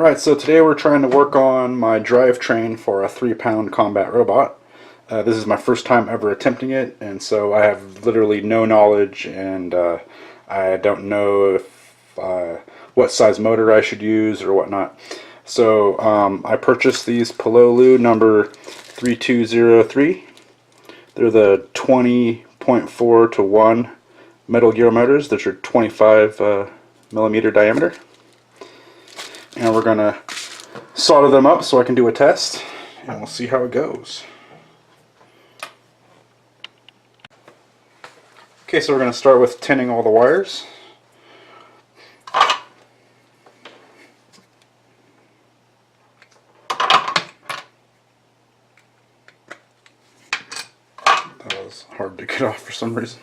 Alright, so today we're trying to work on my drivetrain for a 3-pound combat robot. This is my first time ever attempting it, and so I have literally no knowledge, and I don't know if what size motor I should use or whatnot. So I purchased these Pololu number 3203. They're the 20.4 to 1 Metal Gear motors. Those are 25 millimeter diameter. And we're going to solder them up so I can do a test, and we'll see how it goes. Okay, so we're going to start with tinning all the wires. That was hard to get off for some reason.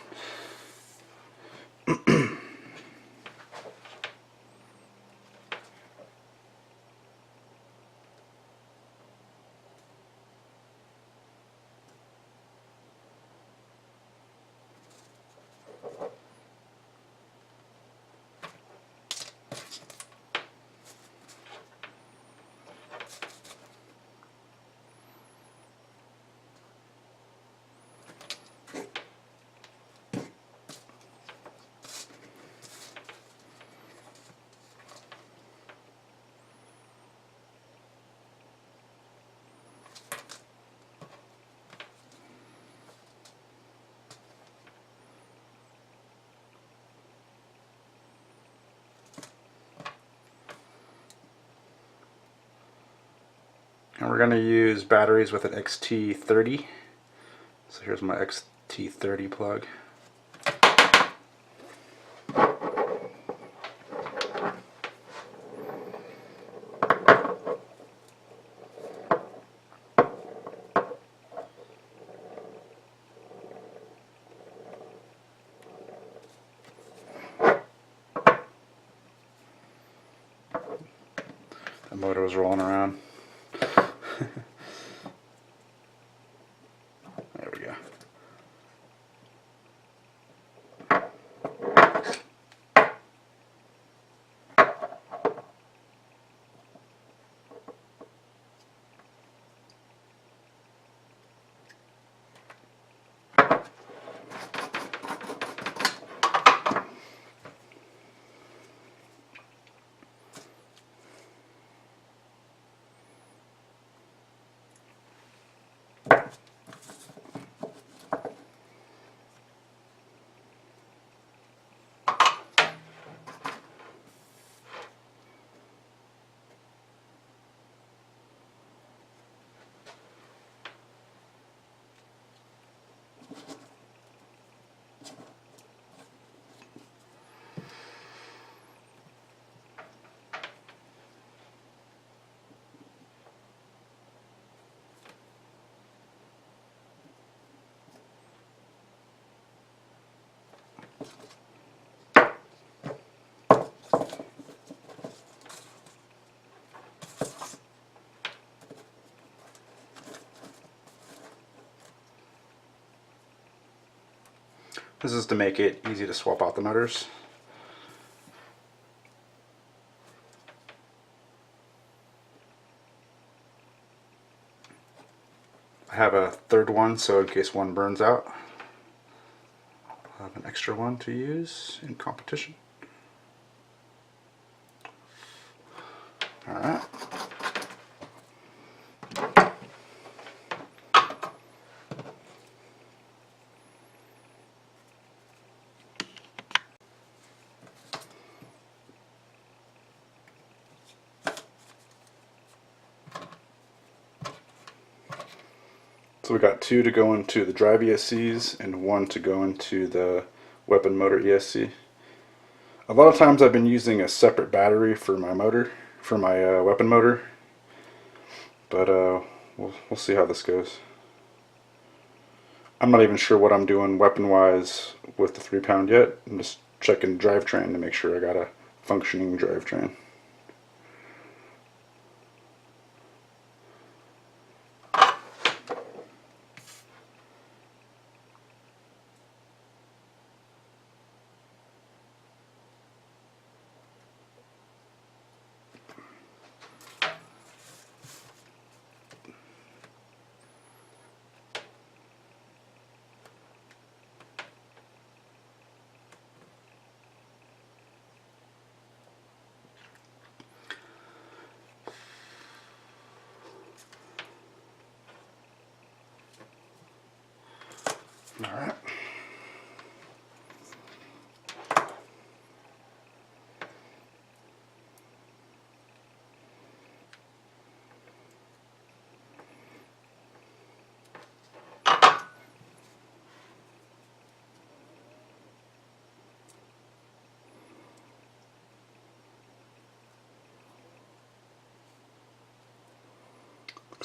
And we're going to use batteries with an XT30. So here's my XT30 plug. The motor was rolling around. There we go. This is to make it easy to swap out the motors. I have a third one, so in case one burns out, I'll have an extra one to use in competition. Alright. So we got 2 to go into the drive ESCs and 1 to go into the weapon motor ESC. A lot of times I've been using a separate battery for my motor, for my weapon motor, but we'll see how this goes. I'm not even sure what I'm doing weapon-wise with the 3-pound yet. I'm just checking drivetrain to make sure I got a functioning drivetrain.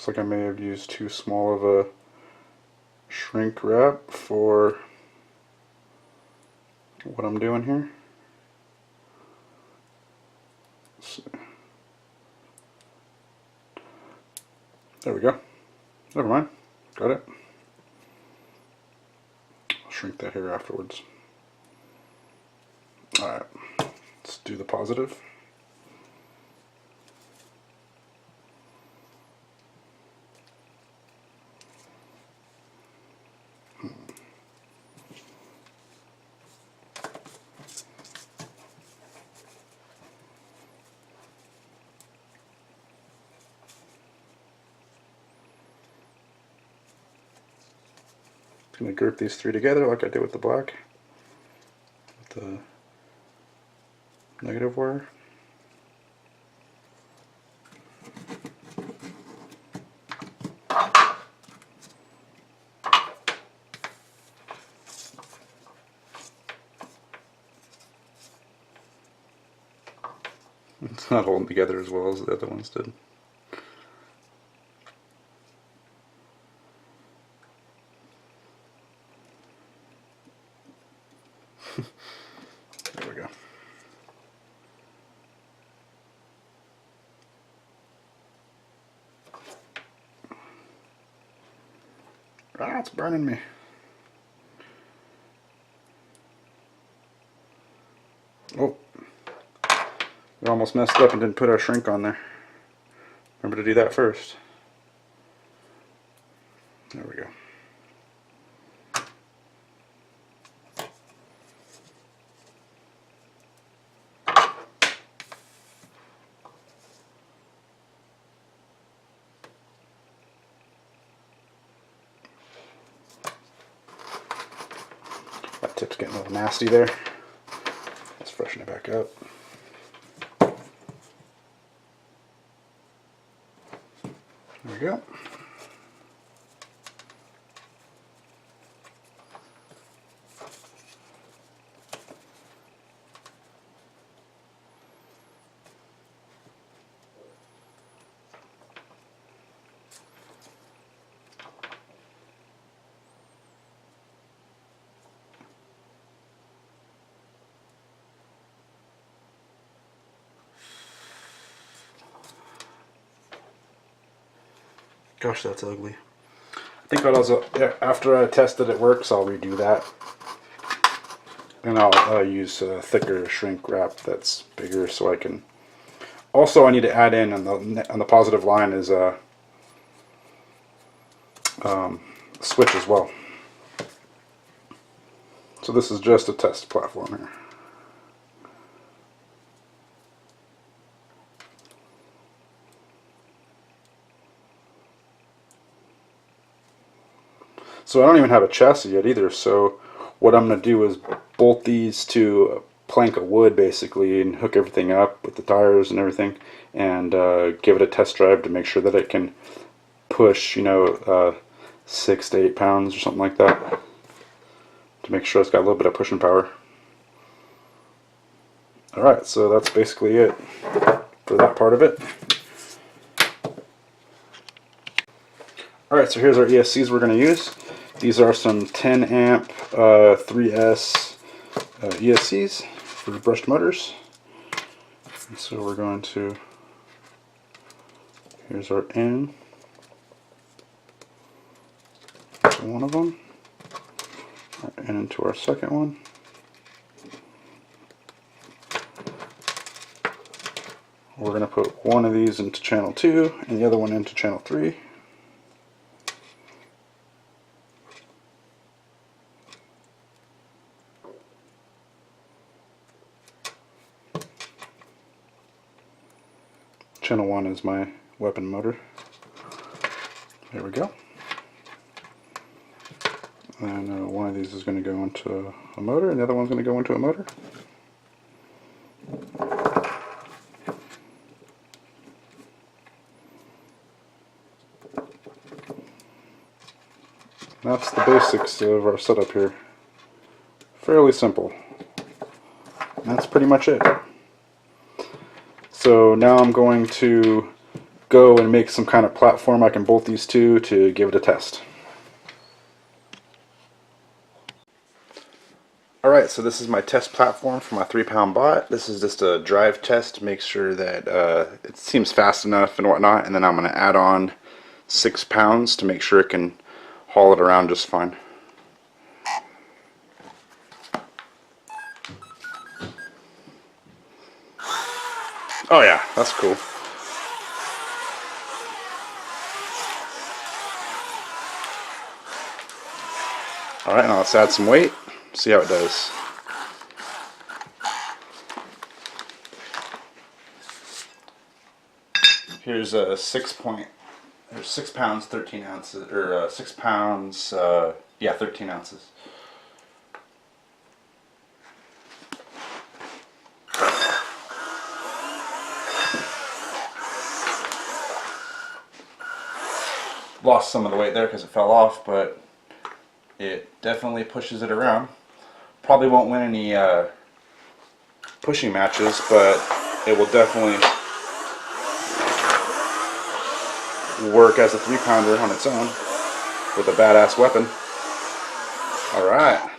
Looks like I may have used too small of a shrink wrap for what I'm doing here. Let's see. There we go. Never mind. Got it. I'll shrink that here afterwards. Alright. Let's do the positive. I'm going to group these three together like I did with the black, with the negative wire. It's not holding together as well as the other ones did. There we go. Ah, it's burning me. Oh, we almost messed up and didn't put our shrink on there. Remember to do that first. There we go. That tip's getting a little nasty there. Let's freshen it back up. There we go. Gosh, that's ugly. I think what after I test that it works, I'll redo that. And I'll use a thicker shrink wrap that's bigger so I can... Also, I need to add in on the positive line is a switch as well. So this is just a test platform here. So I don't even have a chassis yet either, so what I'm going to do is bolt these to a plank of wood basically and hook everything up with the tires and everything and give it a test drive to make sure that it can push, 6 to 8 pounds or something like that, to make sure it's got a little bit of pushing power. Alright, so that's basically it for that part of it. Alright, so here's our ESCs we're going to use. These are some 10 amp 3S ESCs for brushed motors. And so we're going to, here's our N to one of them, our N into our second one. We're going to put one of these into channel 2 and the other one into channel 3. Channel 1 is my weapon motor. There we go. And one of these is going to go into a motor, and the other one's going to go into a motor. That's the basics of our setup here. Fairly simple. And that's pretty much it. So now I'm going to go and make some kind of platform I can bolt these to give it a test. Alright, so this is my test platform for my 3-pound bot. This is just a drive test to make sure that it seems fast enough and whatnot, and then I'm going to add on 6 pounds to make sure it can haul it around just fine. Oh yeah, that's cool. Alright, now let's add some weight, see how it does. Here's a 6 pounds, 13 ounces, or 6 pounds, yeah, 13 ounces. Lost some of the weight there because it fell off, but it definitely pushes it around. Probably won't win any pushing matches, but it will definitely work as a 3-pounder on its own with a badass weapon. Alright.